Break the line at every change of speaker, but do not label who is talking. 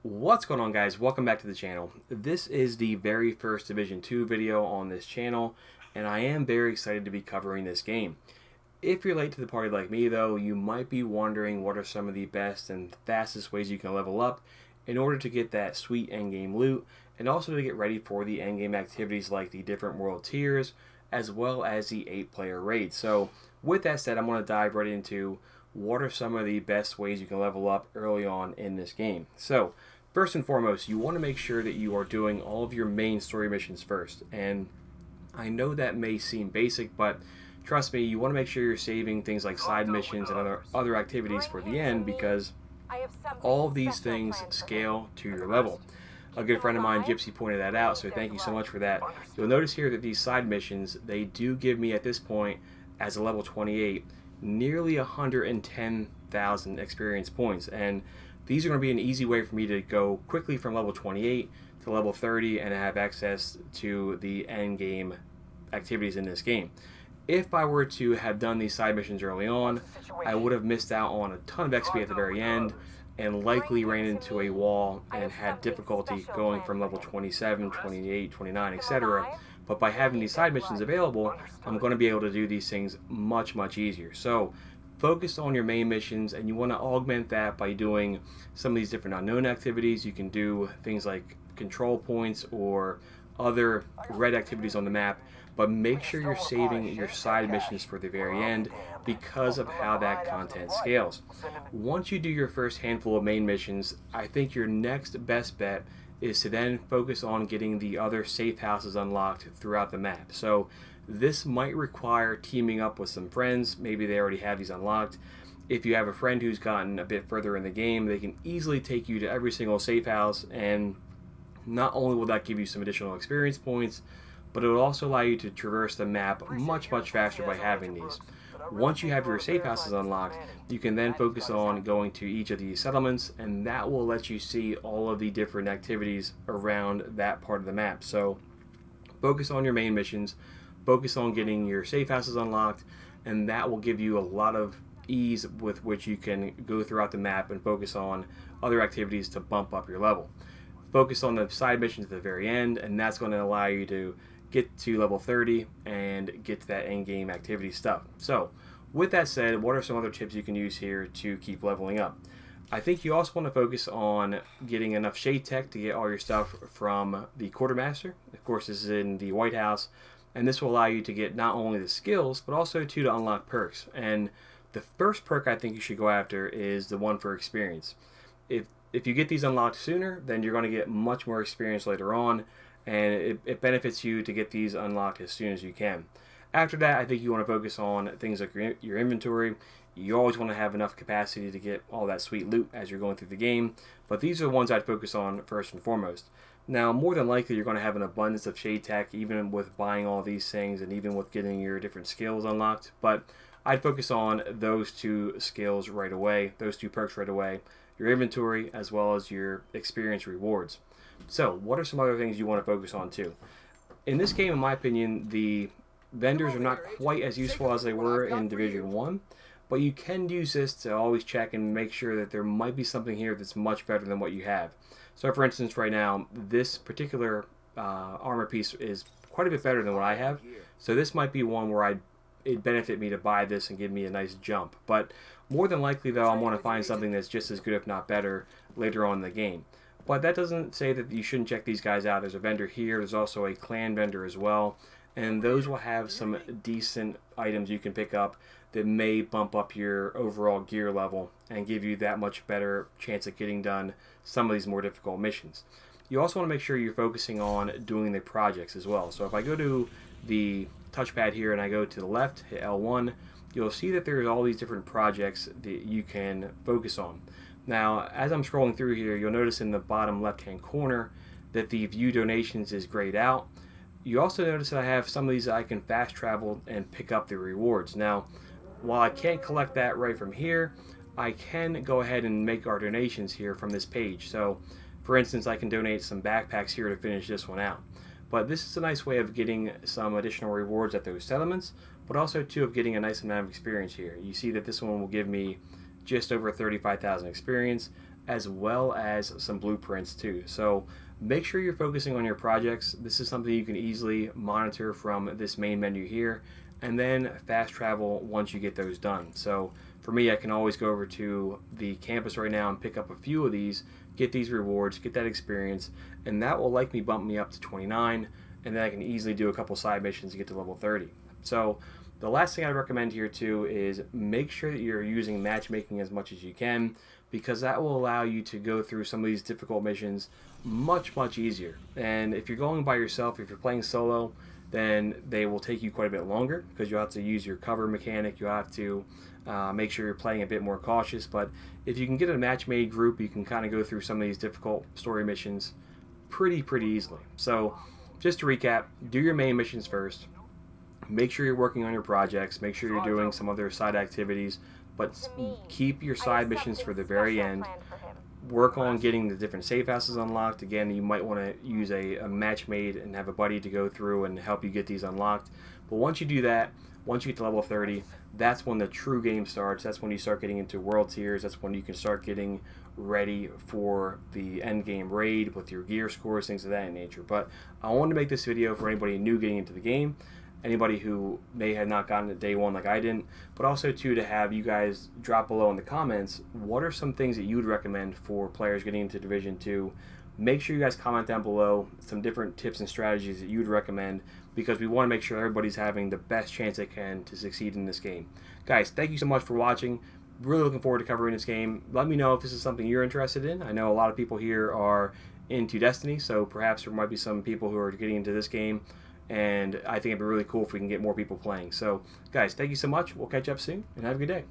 What's going on, guys? Welcome back to the channel. This is the very first Division 2 video on this channel, and I am very excited to be covering this game. If you're late to the party like me though, you might be wondering what are some of the best and fastest ways you can level up in order to get that sweet endgame loot, and also to get ready for the endgame activities like the different world tiers, as well as the 8-player raid. So with that said, I'm going to dive right into what are some of the best ways you can level up early on in this game. So first and foremost, you want to make sure that you are doing all of your main story missions first. And I know that may seem basic, but trust me, you want to make sure you're saving things like side missions and other activities for the end, because all of these things scale to your level. A good friend of mine, Gypsy, pointed that out, so thank you so much for that. You'll notice here that these side missions, they do give me at this point, as a level 28, nearly 110,000 experience points. And these are going to be an easy way for me to go quickly from level 28 to level 30 and have access to the end game activities in this game. If I were to have done these side missions early on, I would have missed out on a ton of XP at the very end and likely ran into a wall and had difficulty going from level 27, 28, 29, etc. But by having these side missions available, I'm going to be able to do these things much easier. So focus on your main missions, and you want to augment that by doing some of these different unknown activities. You can do things like control points or other red activities on the map, but make sure you're saving your side missions for the very end because of how that content scales. Once you do your first handful of main missions, I think your next best bet is to then focus on getting the other safe houses unlocked throughout the map. So this might require teaming up with some friends. Maybe they already have these unlocked. If you have a friend who's gotten a bit further in the game, they can easily take you to every single safe house, and not only will that give you some additional experience points, but it will also allow you to traverse the map much faster by having these. Once you have your safe houses unlocked, you can then focus on going to each of these settlements, and that will let you see all of the different activities around that part of the map. So focus on your main missions, focus on getting your safe houses unlocked, and that will give you a lot of ease with which you can go throughout the map and focus on other activities to bump up your level. Focus on the side missions at the very end, and that's going to allow you to get to level 30 and get to that end game activity stuff. So with that said, what are some other tips you can use here to keep leveling up? I think you also want to focus on getting enough shade tech to get all your stuff from the Quartermaster. Of course, this is in the White House, and this will allow you to get not only the skills, but also to unlock perks. And the first perk I think you should go after is the one for experience. If you get these unlocked sooner, then you're going to get much more experience later on, and it benefits you to get these unlocked as soon as you can. After that, I think you want to focus on things like your inventory. You always want to have enough capacity to get all that sweet loot as you're going through the game, but these are the ones I'd focus on first and foremost. Now, more than likely, you're going to have an abundance of shade tech, even with buying all these things and even with getting your different skills unlocked, but I'd focus on those two skills right away, those two perks right away, your inventory as well as your experience rewards. So what are some other things you want to focus on too? In this game, in my opinion, the vendors are not quite as useful as they were in Division 1, but you can use this to always check and make sure that there might be something here that's much better than what you have. So for instance, right now, this particular armor piece is quite a bit better than what I have, so this might be one where it'd benefit me to buy this and give me a nice jump. But more than likely though, I want to find something that's just as good if not better later on in the game. But that doesn't say that you shouldn't check these guys out. There's a vendor here, there's also a clan vendor as well, and those will have some decent items you can pick up that may bump up your overall gear level and give you that much better chance of getting done some of these more difficult missions. You also want to make sure you're focusing on doing the projects as well. So if I go to the touchpad here and I go to the left, hit L1, you'll see that there's all these different projects that you can focus on. Now, as I'm scrolling through here, you'll notice in the bottom left-hand corner that the view donations is grayed out. You also notice that I have some of these that I can fast travel and pick up the rewards. Now, while I can't collect that right from here, I can go ahead and make our donations here from this page. So, for instance, I can donate some backpacks here to finish this one out. But this is a nice way of getting some additional rewards at those settlements, but also too of getting a nice amount of experience here. You see that this one will give me just over 35,000 experience. as well as some blueprints too. So make sure you're focusing on your projects. This is something you can easily monitor from this main menu here, and then fast travel once you get those done. So for me, I can always go over to the campus right now and pick up a few of these, get these rewards, get that experience, and that will likely bump me up to 29, and then I can easily do a couple side missions to get to level 30. So the last thing I recommend here too is make sure that you're using matchmaking as much as you can, because that will allow you to go through some of these difficult missions much easier. And if you're going by yourself, if you're playing solo, then they will take you quite a bit longer because you'll have to use your cover mechanic. You'll have to make sure you're playing a bit more cautious. But if you can get a match-made group, you can kind of go through some of these difficult story missions pretty easily. So just to recap, do your main missions first. Make sure you're working on your projects. Make sure you're doing some other side activities, but keep your side missions for the very end. Work on getting the different safe houses unlocked. Again, you might want to use a match made and have a buddy to go through and help you get these unlocked. But once you do that, once you get to level 30, that's when the true game starts. That's when you start getting into world tiers. That's when you can start getting ready for the end game raid with your gear scores, things of that nature. But I wanted to make this video for anybody new getting into the game, anybody who may have not gotten it day one like I didn't, but also too to have you guys drop below in the comments what are some things that you would recommend for players getting into Division 2. Make sure you guys comment down below some different tips and strategies that you'd recommend, because we want to make sure everybody's having the best chance they can to succeed in this game. Guys, thank you so much for watching. Really looking forward to covering this game. Let me know if this is something you're interested in. I know a lot of people here are into Destiny, so perhaps there might be some people who are getting into this game, and I think it'd be really cool if we can get more people playing. So guys, thank you so much. We'll catch up soon, and have a good day.